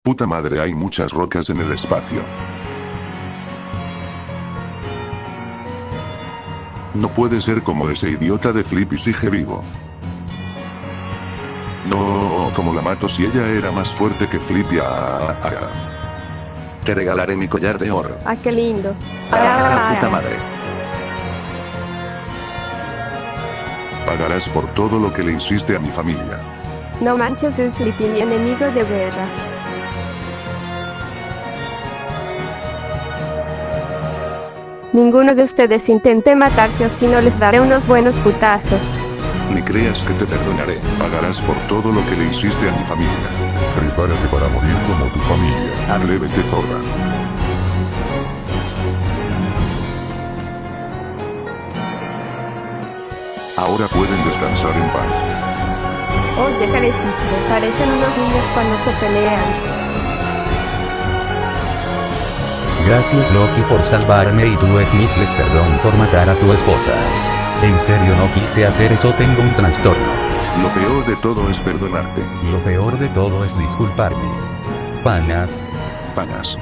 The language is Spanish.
Puta madre, hay muchas rocas en el espacio. No puede ser como ese idiota de Flip y sigue vivo. No, como la mato si ella era más fuerte que Flip y Te regalaré mi collar de oro. Ah, qué lindo. Puta madre. Pagarás por todo lo que le hiciste a mi familia. No manches, es Flippy, mi enemigo de guerra. Ninguno de ustedes intente matarse o si no les daré unos buenos putazos. Ni creas que te perdonaré. Pagarás por todo lo que le hiciste a mi familia. Prepárate para morir como tu familia. Atrévete, zorra. Ahora pueden descansar en paz. Oye, careciste, parecen unos niños cuando se pelean. Gracias Loki por salvarme y tú Smith perdón por matar a tu esposa. En serio no quise hacer eso, tengo un trastorno. Lo peor de todo es perdonarte. Lo peor de todo es disculparme. Panas. Panas.